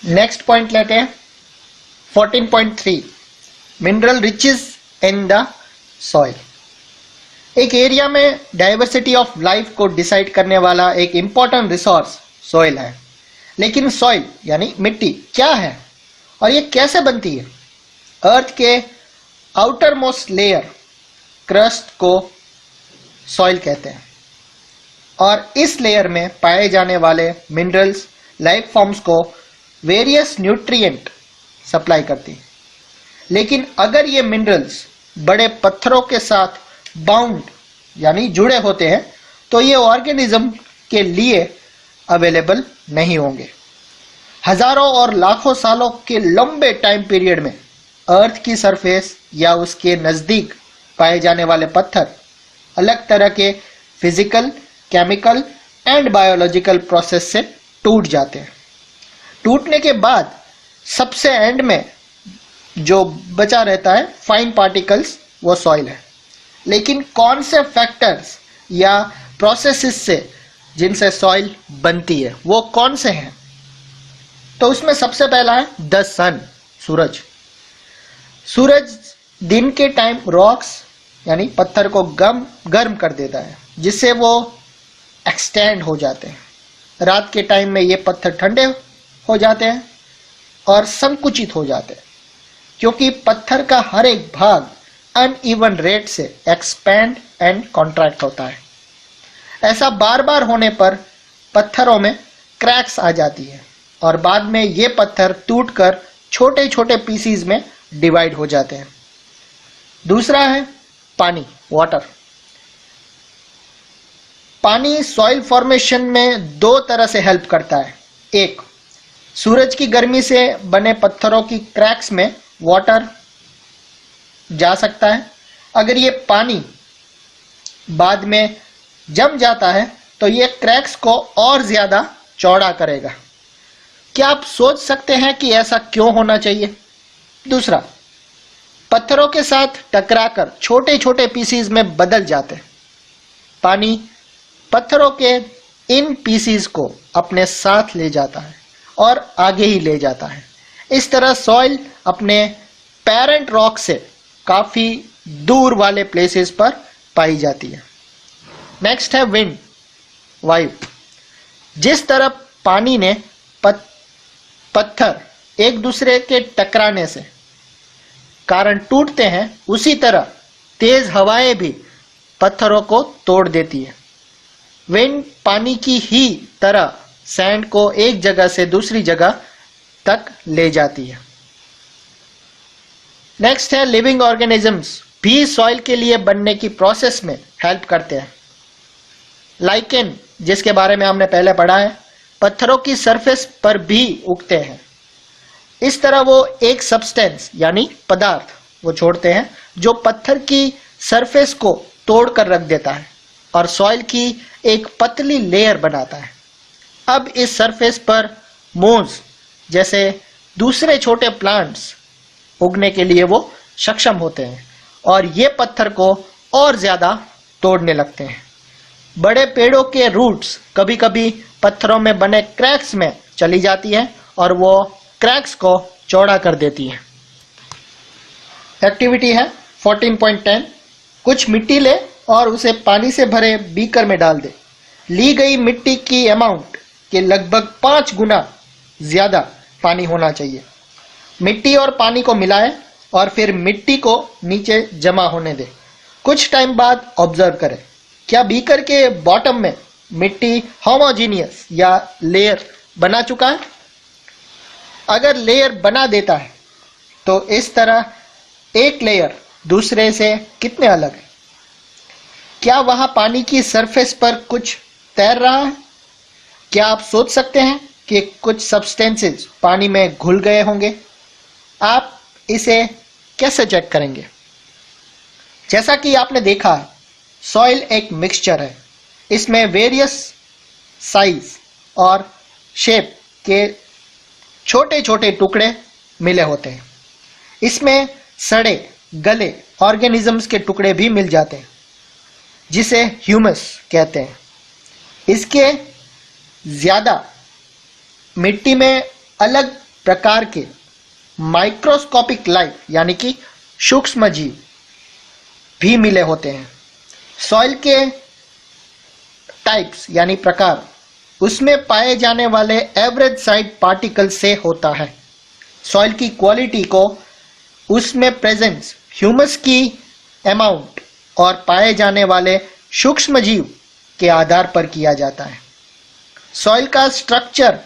Next point लेते हैं 14.3 mineral riches in the soil. एक एरिया में डाइवर्सिटी ऑफ लाइफ को डिसाइड करने वाला एक इंपॉर्टेंट रिसोर्स सॉइल है। लेकिन सॉइल यानी मिट्टी क्या है और ये कैसे बनती है? अर्थ के आउटर मोस्ट लेयर क्रस्ट को सॉइल कहते हैं और इस लेयर में पाए जाने वाले मिनरल्स लाइफ फॉर्म्स को वेरियस न्यूट्रिएंट सप्लाई करती है। लेकिन अगर ये मिनरल्स बड़े पत्थरों के साथ बाउंड यानी जुड़े होते हैं तो ये ऑर्गेनिज्म के लिए अवेलेबल नहीं होंगे। हजारों और लाखों सालों के लंबे टाइम पीरियड में अर्थ की सरफेस या उसके नज़दीक पाए जाने वाले पत्थर अलग तरह के physical, chemical and biological process से टूट जाते हैं। टूटने के बाद सबसे एंड में जो बचा रहता है फाइन पार्टिकल्स, वो सॉइल है। लेकिन कौन से फैक्टर्स या प्रोसेसेस से जिनसे सॉइल बनती है वो कौन से हैं? तो उसमें सबसे पहला है द सन, सूरज। सूरज दिन के टाइम रॉक्स यानी पत्थर को गर्म कर देता है जिससे वो एक्सटेंड हो जाते हैं। रात के टाइम में ये पत्थर ठंडे हो जाते हैं और संकुचित हो जाते हैं क्योंकि पत्थर का हर एक भाग अनइवन रेट से एक्सपैंड एंड कॉन्ट्रैक्ट होता है। ऐसा बार बार होने पर पत्थरों में क्रैक्स आ जाती है और बाद में ये पत्थर टूटकर छोटे छोटे पीसीज में डिवाइड हो जाते हैं। दूसरा है पानी, वाटर। पानी सॉइल फॉर्मेशन में दो तरह से हेल्प करता है। एक, सूरज की गर्मी से बने पत्थरों की क्रैक्स में वाटर जा सकता है। अगर ये पानी बाद में जम जाता है तो ये क्रैक्स को और ज़्यादा चौड़ा करेगा। क्या आप सोच सकते हैं कि ऐसा क्यों होना चाहिए? दूसरा, पत्थरों के साथ टकराकर छोटे छोटे पीसीज में बदल जाते हैं। पानी पत्थरों के इन पीसीज को अपने साथ ले जाता है और आगे ही ले जाता है। इस तरह सॉइल अपने पेरेंट रॉक से काफ़ी दूर वाले प्लेसेस पर पाई जाती है। नेक्स्ट है विंड, वायु। जिस तरह पानी ने पत्थर एक दूसरे के टकराने से कारण टूटते हैं, उसी तरह तेज हवाएं भी पत्थरों को तोड़ देती है। विंड पानी की ही तरह सैंड को एक जगह से दूसरी जगह तक ले जाती है। नेक्स्ट है लिविंग ऑर्गेनिजम्स भी सॉइल के लिए बनने की प्रोसेस में हेल्प करते हैं। लाइकेन, जिसके बारे में हमने पहले पढ़ा है, पत्थरों की सरफेस पर भी उगते हैं। इस तरह वो एक सब्सटेंस यानी पदार्थ वो छोड़ते हैं जो पत्थर की सरफेस को तोड़कर रख देता है और सॉइल की एक पतली लेयर बनाता है। अब इस सरफेस पर मोज जैसे दूसरे छोटे प्लांट्स उगने के लिए वो सक्षम होते हैं और ये पत्थर को और ज़्यादा तोड़ने लगते हैं। बड़े पेड़ों के रूट्स कभी कभी पत्थरों में बने क्रैक्स में चली जाती हैं और वो क्रैक्स को चौड़ा कर देती हैं। एक्टिविटी है 14.10। कुछ मिट्टी ले और उसे पानी से भरे बीकर में डाल दे। ली गई मिट्टी की अमाउंट के लगभग 5 गुना ज़्यादा पानी होना चाहिए। मिट्टी और पानी को मिलाएं और फिर मिट्टी को नीचे जमा होने दें। कुछ टाइम बाद ऑब्जर्व करें, क्या बीकर के बॉटम में मिट्टी होमोजीनियस या लेयर बना चुका है? अगर लेयर बना देता है तो इस तरह एक लेयर दूसरे से कितने अलग है? क्या वहां पानी की सरफेस पर कुछ तैर रहा है? क्या आप सोच सकते हैं कि कुछ सब्सटेंसेस पानी में घुल गए होंगे? आप इसे कैसे चेक करेंगे? जैसा कि आपने देखा है, सॉइल एक मिक्सचर है। इसमें वेरियस साइज और शेप के छोटे छोटे टुकड़े मिले होते हैं। इसमें सड़े गले ऑर्गेनिजम्स के टुकड़े भी मिल जाते हैं जिसे ह्यूमस कहते हैं। इसके ज़्यादा मिट्टी में अलग प्रकार के माइक्रोस्कोपिक लाइफ यानी कि सूक्ष्म जीव भी मिले होते हैं। सॉइल के टाइप्स यानी प्रकार उसमें पाए जाने वाले एवरेज साइज पार्टिकल से होता है। सॉइल की क्वालिटी को उसमें प्रेजेंस ह्यूमस की अमाउंट और पाए जाने वाले सूक्ष्म जीव के आधार पर किया जाता है। सॉइल का स्ट्रक्चर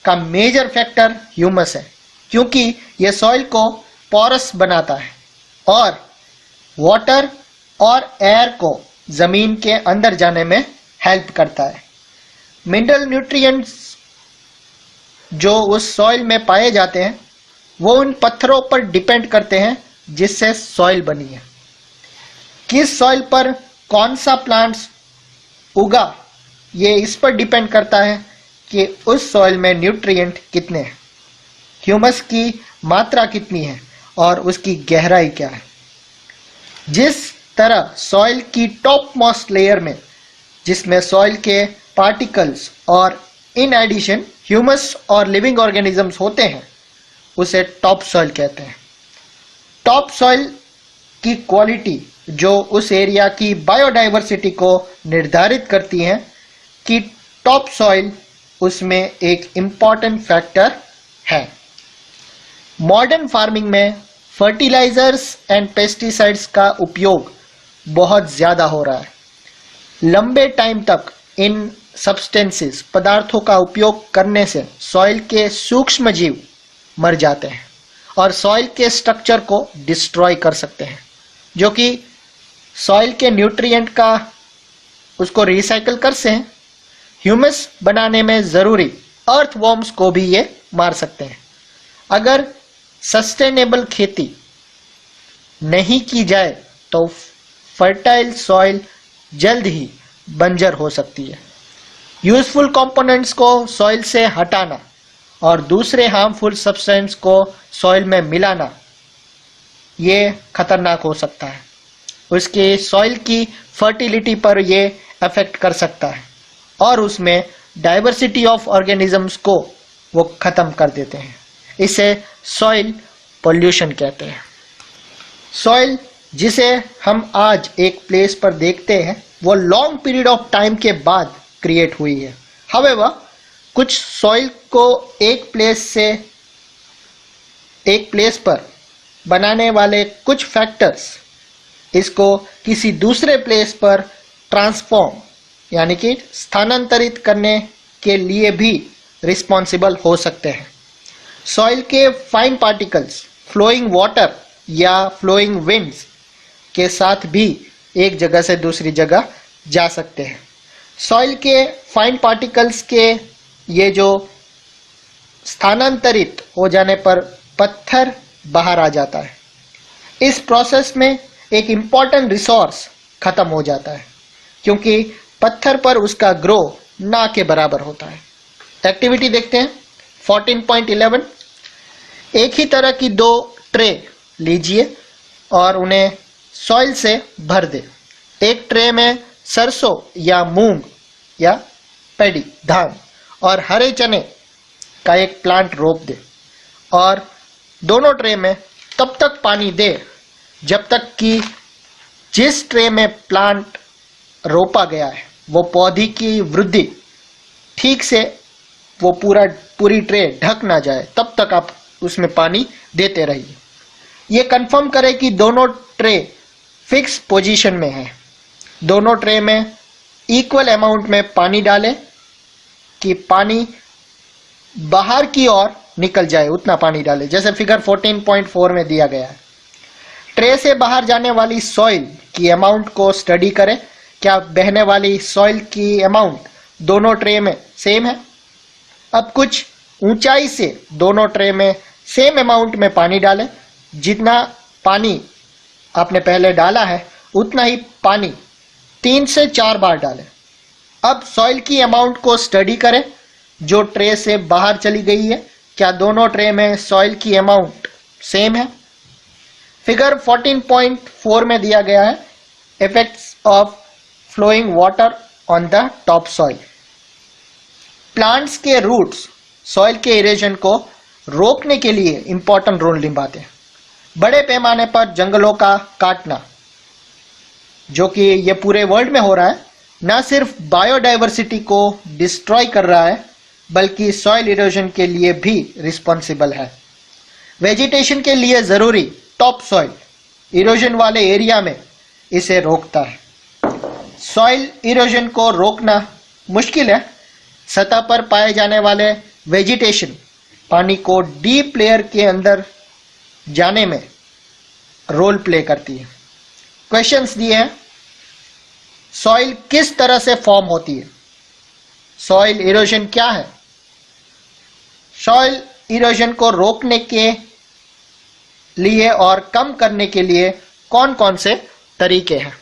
का मेजर फैक्टर ह्यूमस है, क्योंकि यह सॉइल को पोरस बनाता है और वाटर और एयर को जमीन के अंदर जाने में हेल्प करता है। मिनरल न्यूट्रिएंट्स जो उस सॉइल में पाए जाते हैं वो उन पत्थरों पर डिपेंड करते हैं जिससे सॉइल बनी है। किस सॉइल पर कौन सा प्लांट्स उगा ये इस पर डिपेंड करता है कि उस सॉइल में न्यूट्रिएंट कितने हैं, ह्यूमस की मात्रा कितनी है और उसकी गहराई क्या है। जिस तरह सॉइल की टॉप मोस्ट लेयर में जिसमें सॉइल के पार्टिकल्स और इन एडिशन ह्यूमस और लिविंग ऑर्गेनिजम्स होते हैं उसे टॉप सॉइल कहते हैं। टॉप सॉइल की क्वालिटी जो उस एरिया की बायोडाइवर्सिटी को निर्धारित करती है कि टॉप सॉइल उसमें एक इम्पॉर्टेंट फैक्टर है। मॉडर्न फार्मिंग में फर्टिलाइजर्स एंड पेस्टिसाइड्स का उपयोग बहुत ज़्यादा हो रहा है। लंबे टाइम तक इन सब्सटेंसेस पदार्थों का उपयोग करने से सॉइल के सूक्ष्म जीव मर जाते हैं और सॉइल के स्ट्रक्चर को डिस्ट्रॉय कर सकते हैं, जो कि सॉइल के न्यूट्रिएंट का उसको रिसाइकल करते हैं। ह्यूमस बनाने में ज़रूरी अर्थवॉर्म्स को भी ये मार सकते हैं। अगर सस्टेनेबल खेती नहीं की जाए तो फर्टाइल सॉइल जल्द ही बंजर हो सकती है। यूजफुल कंपोनेंट्स को सॉइल से हटाना और दूसरे हार्मफुल सब्सटेंस को सॉइल में मिलाना ये खतरनाक हो सकता है। उसके सॉइल की फर्टिलिटी पर ये अफेक्ट कर सकता है और उसमें डाइवर्सिटी ऑफ ऑर्गेनिजम्स को वो ख़त्म कर देते हैं। इसे सॉइल पोल्यूशन कहते हैं। सॉइल जिसे हम आज एक प्लेस पर देखते हैं वो लॉन्ग पीरियड ऑफ टाइम के बाद क्रिएट हुई है। हाउएवर कुछ सॉइल को एक प्लेस पर बनाने वाले कुछ फैक्टर्स इसको किसी दूसरे प्लेस पर ट्रांसफॉर्म यानी कि स्थानांतरित करने के लिए भी रिस्पॉन्सिबल हो सकते हैं। सॉइल के फाइन पार्टिकल्स फ्लोइंग वाटर या फ्लोइंग विंड्स के साथ भी एक जगह से दूसरी जगह जा सकते हैं। सॉइल के फाइन पार्टिकल्स के ये जो स्थानांतरित हो जाने पर पत्थर बाहर आ जाता है। इस प्रोसेस में एक इम्पॉर्टेंट रिसोर्स खत्म हो जाता है, क्योंकि पत्थर पर उसका ग्रो ना के बराबर होता है। एक्टिविटी देखते हैं 14.11। एक ही तरह की 2 ट्रे लीजिए और उन्हें सॉइल से भर दे। एक ट्रे में सरसों या मूंग या पैडी धान और हरे चने का एक प्लांट रोप दे और दोनों ट्रे में तब तक पानी दे जब तक कि जिस ट्रे में प्लांट रोपा गया है वो पौधे की वृद्धि ठीक से वो पूरी ट्रे ढक ना जाए, तब तक आप उसमें पानी देते रहिए। ये कंफर्म करें कि दोनों ट्रे फिक्स पोजीशन में है। दोनों ट्रे में इक्वल अमाउंट में पानी डालें कि पानी बाहर की ओर निकल जाए, उतना पानी डालें जैसे फिगर 14.4 में दिया गया है। ट्रे से बाहर जाने वाली सॉइल की अमाउंट को स्टडी करें। क्या बहने वाली सॉइल की अमाउंट दोनों ट्रे में सेम है? अब कुछ ऊंचाई से दोनों ट्रे में सेम अमाउंट में पानी डालें। जितना पानी आपने पहले डाला है उतना ही पानी 3 से 4 बार डालें। अब सॉइल की अमाउंट को स्टडी करें जो ट्रे से बाहर चली गई है। क्या दोनों ट्रे में सॉइल की अमाउंट सेम है? फिगर 14.4 में दिया गया है effects of flowing water on the top soil. Plants के रूट्स सॉइल के इरेजन को रोकने के लिए इंपॉर्टेंट रोल निभाते हैं। बड़े पैमाने पर जंगलों का काटना, जो कि ये पूरे वर्ल्ड में हो रहा है, न सिर्फ बायोडाइवर्सिटी को डिस्ट्रॉय कर रहा है बल्कि सॉइल इरोजन के लिए भी रिस्पॉन्सिबल है। वेजिटेशन के लिए जरूरी टॉप सॉइल इरोजन वाले एरिया में इसे रोकता है। सॉइल इरोजन को रोकना मुश्किल है। सतह पर पाए जाने वाले वेजिटेशन पानी को डीप लेयर के अंदर जाने में रोल प्ले करती है। क्वेश्चंस दिए हैं, सॉइल किस तरह से फॉर्म होती है, सॉइल इरोजन क्या है, सॉइल इरोजन को रोकने के लिए और कम करने के लिए कौन कौन से तरीके हैं।